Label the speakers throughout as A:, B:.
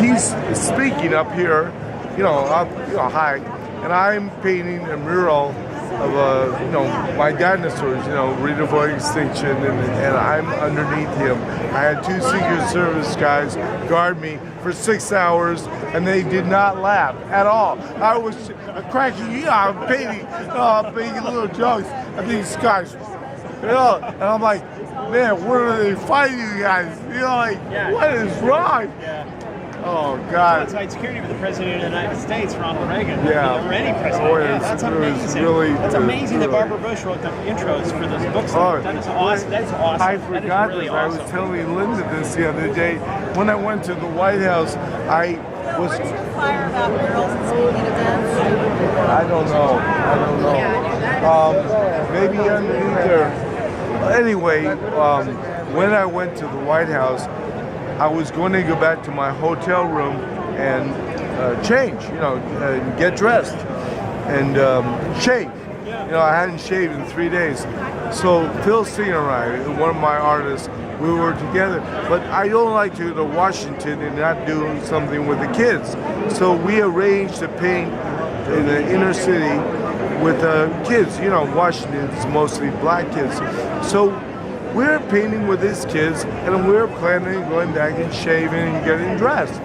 A: he's speaking up here, high, and I'm painting a mural of my dinosaurs, ready to avoid extinction, and I'm underneath him. I had two Secret Service guys guard me for 6 hours, and they did not laugh at all. I was cracking, I'm painting little jokes at these guys, and I'm like, man, what are they fighting, you guys? What is wrong?
B: Yeah.
A: Oh, God.
B: That's why security with the President of the United States, Ronald Reagan.
A: Yeah.
B: Or any president. That's amazing. That's amazing that Barbara Bush wrote the intros for those books. That is awesome. That is awesome.
A: I forgot
B: really
A: this.
B: awesome.
A: I was telling Linda this the other day. When I went to the White House, I was...
C: Where's your flyer about murals and speaking events?
A: I don't know. Maybe underneath there. Anyway, when I went to the White House, I was going to go back to my hotel room and change, get dressed and shave. I hadn't shaved in 3 days. So Phil Singer and I, one of my artists, we were together. But I don't like to go to Washington and not do something with the kids. So we arranged to paint in the inner city with kids. Washington is mostly black kids. So we're painting with these kids, and we're planning on going back and shaving and getting dressed.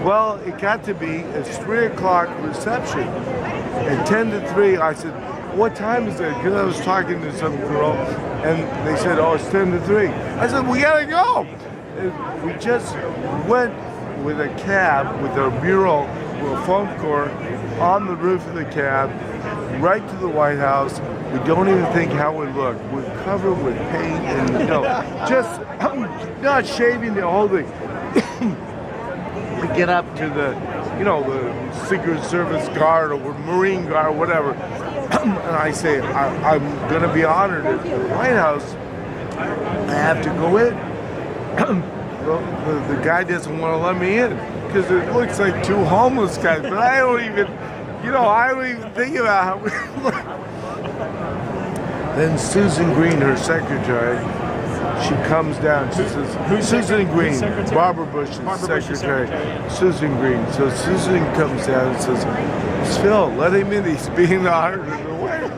A: Well, it got to be a 3 o'clock reception. At 10 to 3, I said, what time is it? Because I was talking to some girl, and they said, oh, it's 10 to 3. I said, we gotta go. And we just went with a cab, with a mural, with a foam core, on the roof of the cab, right to the White House. We don't even think how we look. We're covered with paint and, just not shaving the whole thing. We get up to the, the Secret Service guard or Marine guard or whatever. And I say, I'm going to be honored at the White House. I have to go in. Well, the guy doesn't want to let me in because it looks like two homeless guys. But I don't even think about how we look. Then Susan Green, her secretary, she comes down. She says, "Who's Susan Green? Barbara Bush's secretary. Susan Green." So Susan comes down and says, "Phil, let him in. He's being honored in the way."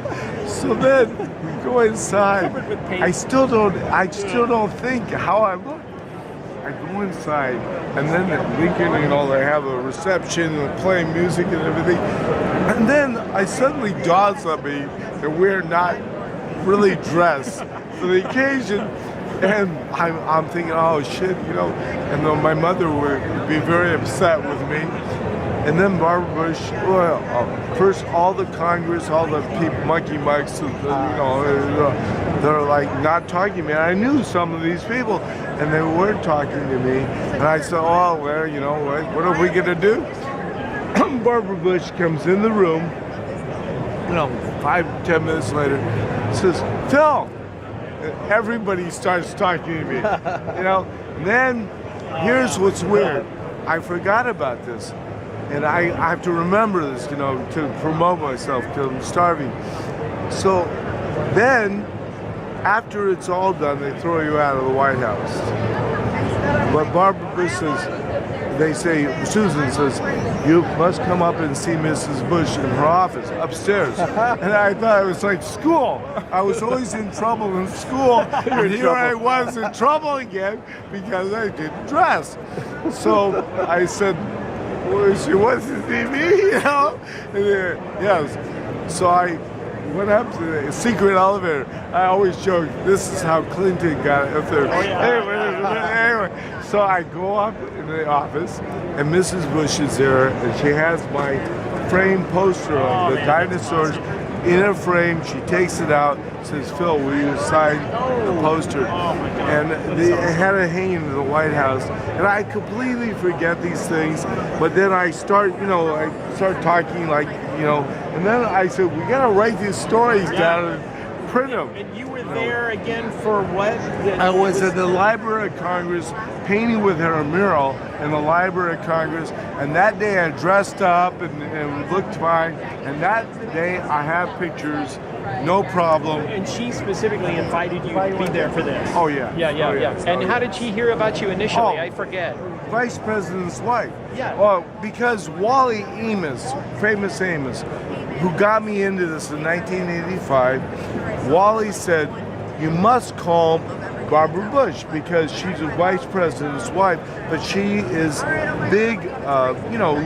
A: So then we go inside. I still don't think how I look. I go inside, and then at Lincoln, they have a reception and playing music and everything. And then I suddenly dawns on me that we're not really dressed for the occasion. And I'm thinking, oh shit, and then my mother would be very upset with me. And then Barbara Bush, first all the Congress, all the people, monkey mucks, they're like not talking to me. And I knew some of these people, and they weren't talking to me. And I said, oh, well, what are we gonna do? Barbara Bush comes in the room, 5-10 minutes later, says, Phil. Everybody starts talking to me, And then here's what's weird. I forgot about this, and I have to remember this, to promote myself because I'm starving. So then, after it's all done, they throw you out of the White House. But Barbara Bush Susan says, you must come up and see Mrs. Bush in her office upstairs. And I thought it was like school. I was always in trouble in school. And here I was in trouble again because I didn't dress. So I said, well, she wants to see me, Yes. So I went up to the secret elevator. I always joke, this is how Clinton got up there. Anyway, so I go up in the office, and Mrs. Bush is there, and she has my framed poster of the dinosaurs in a frame. She takes it out, says, Phil, will you sign the poster? And they had it hanging in the White House. And I completely forget these things, but then I start, I start talking like, and then I said, we gotta write these stories down and print them.
B: And you were there again for what?
A: I was at the Library of Congress painting with her a mural in the Library of Congress, and that day I dressed up and looked fine, and that day I have pictures, no problem.
B: And she specifically invited you to be there for this?
A: Oh yeah.
B: Yeah. And how did she hear about you initially? I forget.
A: vice president's wife.
B: Yeah.
A: Well, because Wally Amos, famous Amos, who got me into this in 1985, Wally said, you must call Barbara Bush because she's a vice president's wife, but she is big,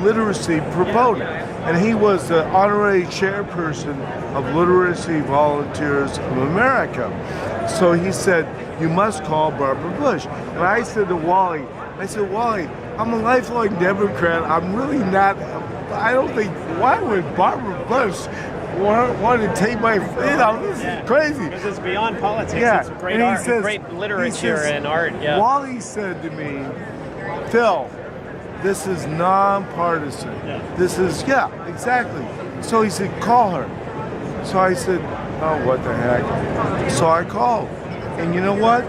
A: literacy proponent. And he was the honorary chairperson of Literacy Volunteers of America. So he said, you must call Barbara Bush. And I said to Wally, Wally, I'm a lifelong Democrat. I'm really not, I don't think, why would Barbara Bush want to take my, this is crazy.
B: Because it's beyond politics.
A: Yeah.
B: It's great
A: And he
B: art,
A: says-
B: great literature
A: he says,
B: and art. Yeah.
A: Wally said to me, Phil, this is nonpartisan.
B: Yeah.
A: This is, exactly. So he said, call her. So I said, oh, what the heck? So I called. And you know what?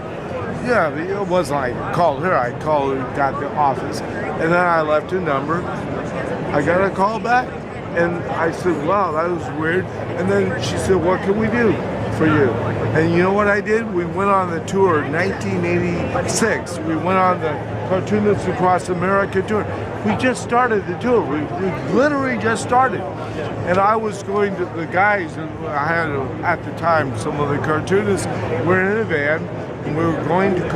A: Yeah, it wasn't like I called her. I called her, got the office. And then I left a number. I got a call back. And I said, wow, that was weird. And then she said, what can we do for you? And you know what I did? We went on the tour in 1986. We went on the Cartoonists Across America tour. We just started the tour. We literally just started. And I was going to the guys, and I had, at the time, some of the cartoonists were in a van, and we were going to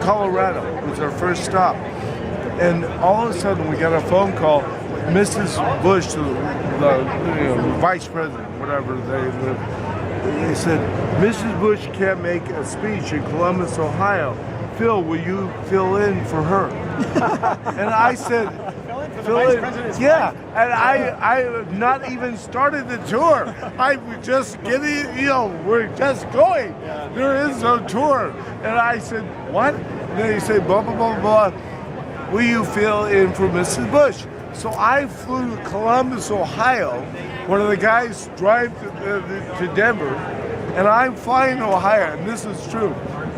A: Colorado. It was our first stop. And all of a sudden, we got a phone call. Mrs. Bush, the vice president, whatever they said, Mrs. Bush can't make a speech in Columbus, Ohio. Phil, will you fill in for her? And I said,
B: Vice President's
A: yeah. And I have not even started the tour. I was just getting, we're just going.
B: Yeah.
A: There is no tour. And I said, what? And then he said, blah, blah, blah, blah. Will you fill in for Mrs. Bush? So I flew to Columbus, Ohio. One of the guys drive to Denver, and I'm flying to Ohio, and this is true.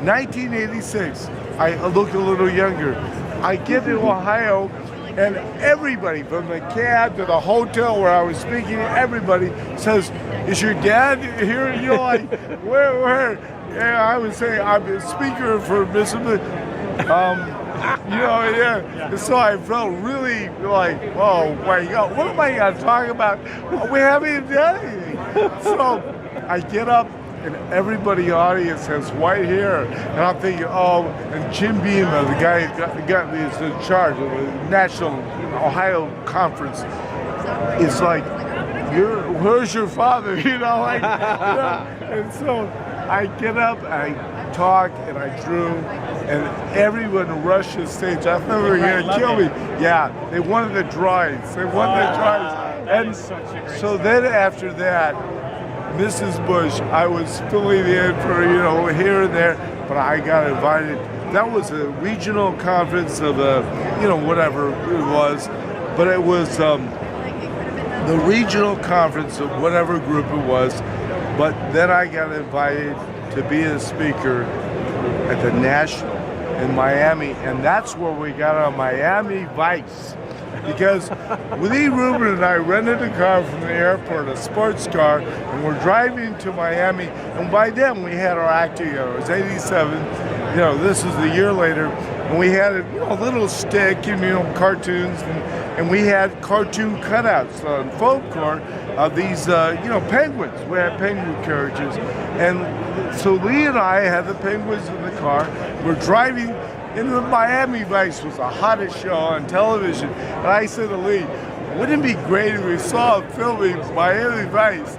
A: 1986, I look a little younger. I get to Ohio, and everybody, from the cab to the hotel where I was speaking, everybody says, is your dad here? Like, where? Yeah, I would say, I'm a speaker for Mississippi. And so I felt really like, oh my God, what am I going to talk about? We haven't even done anything. So I get up, and everybody in the audience has white hair, and I'm thinking, and Jim Beamer, the guy who got me in charge of the National Ohio Conference, is like, where's your father? And so I get up, I talk, and I drew, and everyone rushed the stage. I thought they were going to kill me. Yeah, they wanted the drawings. And so then after that, Mrs. Bush, I was filling in for, here and there, but I got invited. That was a regional conference of, whatever it was, but it was the regional conference of whatever group it was, but then I got invited to be a speaker at the National in Miami, and that's where we got our Miami Vice. Because Lee Rubin and I rented a car from the airport, a sports car, and we're driving to Miami, and by then we had our act together. It was 87, this is a year later, and we had a little stick and, cartoons, and we had cartoon cutouts on foam core of these, penguins. We had penguin carriages. And so Lee and I had the penguins in the car. We're driving in the Miami Vice, was the hottest show on television. And I said to Lee, wouldn't it be great if we saw a filming Miami Vice?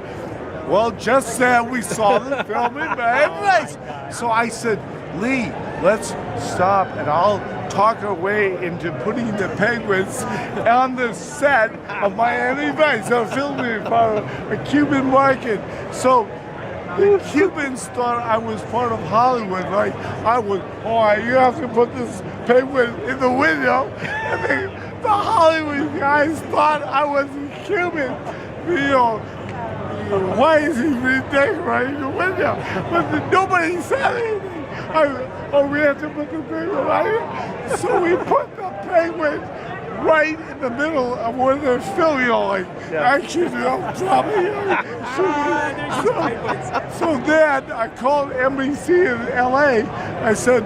A: Well, just then we saw the filming Miami Vice. So I said, Lee, let's stop and I'll talk our way into putting the penguins on the set of Miami Vice. I'm filming for a Cuban market. So the Cubans thought I was part of Hollywood. Like, you have to put this penguin in the window. And the Hollywood guys thought I was Cuban. Why is he redecorating the window? But nobody said anything. We have to put the penguin right here. So we put the penguin right in the middle of where they're filming, actually, drop it. So then I called NBC in LA. I said,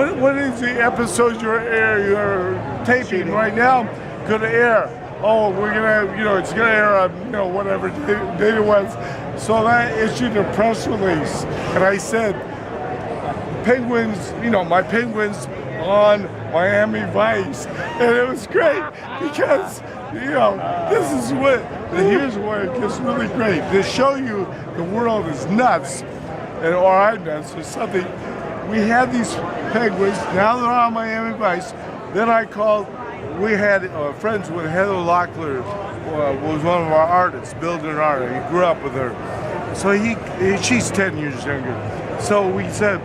A: what is the episode you're taping right now going to air? Oh, we're gonna, it's gonna air on, whatever date it was. So I issued a press release, and I said, Penguins, my Penguins on Miami Vice, and it was great because, this is here's where it gets really great. To show you the world is nuts, or I'm nuts, or something. We had these Penguins, now they're on Miami Vice. Then I called. We had friends with Heather Locklear, was one of our artists, building art. He grew up with her. So she's 10 years younger. So we said,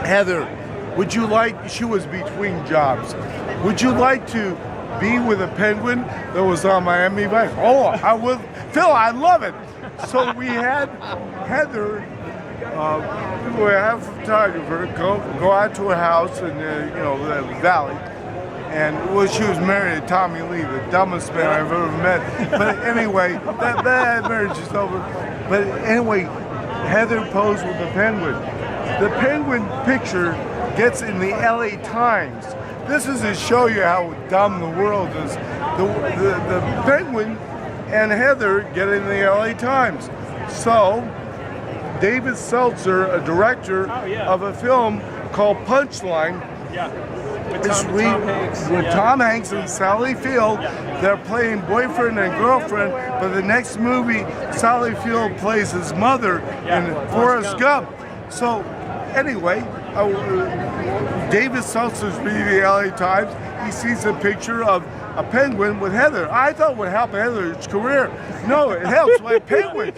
A: Heather, would you like, she was between jobs, would you like to be with a Penguin that was on Miami Vice? Oh, I would. Phil, I love it. So we had Heather, we have a photographer, go out to a house in the valley. And she was married to Tommy Lee, the dumbest man I've ever met. But anyway, that marriage is over. But anyway, Heather posed with the Penguin. The Penguin picture gets in the LA Times. This is to show you how dumb the world is. The Penguin and Heather get in the LA Times. So, David Seltzer, a director of a film called Punchline, with Tom Hanks and Sally Field, they're playing boyfriend and girlfriend, but the next movie, Sally Field plays his mother in Forrest Gump. So, anyway, David Seltzer's reading the LA Times. He sees a picture of a penguin with Heather. I thought it would help Heather's career. No, it helps my penguins.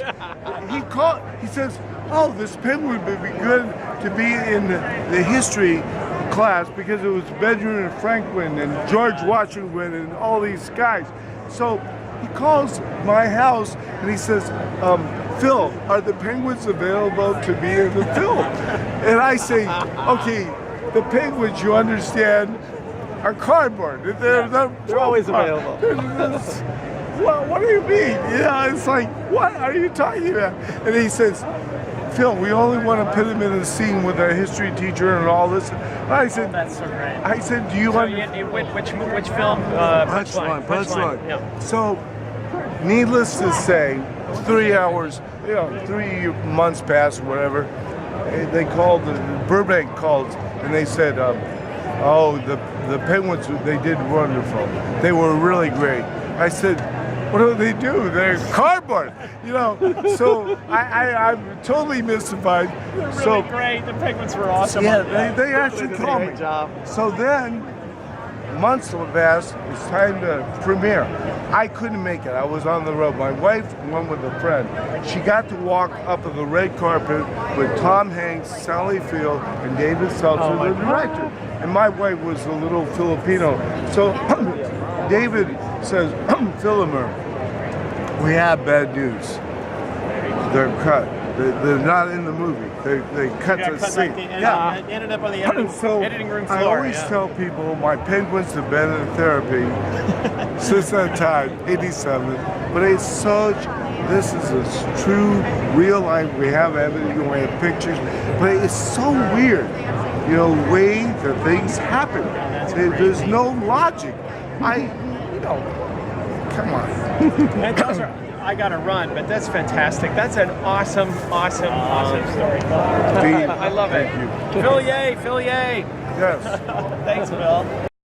A: He says, oh, this penguin would be good to be in the history class because it was Benjamin Franklin and George Washington and all these guys. So he calls my house and he says, Phil, are the penguins available to be in the film? And I say, okay, the penguins, you understand, are cardboard. They're
B: always available.
A: What do you mean? It's like, what are you talking about? And he says, Phil, we only want to put him in a scene with a history teacher and all this. I said,
B: that's so great.
A: I said, do you want
B: which film?
A: Punchline.
B: Yeah.
A: So, needless to say, 3 hours, 3 months passed, whatever. They called, Burbank called, and they said, oh, the Penguins, they did wonderful. They were really great. I said, what do they do? They're cardboard, So I'm totally mystified.
B: Really great. The Penguins were awesome.
A: Yeah, they actually called me.
B: Job.
A: So then, months passed. It's time to premiere. I couldn't make it. I was on the road. My wife went with a friend. She got to walk up the red carpet with Tom Hanks, Sally Field, and David Seltzer, the director. And my wife was a little Filipino. So David says, Philomer, we have bad news. They're cut. They're not in the movie. They cut the scene.
B: Ended up on the editing room floor.
A: I always tell people my penguins have been in therapy since that time, 87. But this is a true, real life. We have evidence, we have pictures. But it's so weird, way that things happen. There's no logic. Come on.
B: And those are, I gotta run, but that's fantastic. That's an awesome story. I love it.
A: Thank you.
B: Phil Yay.
A: Yes.
B: Thanks, Phil.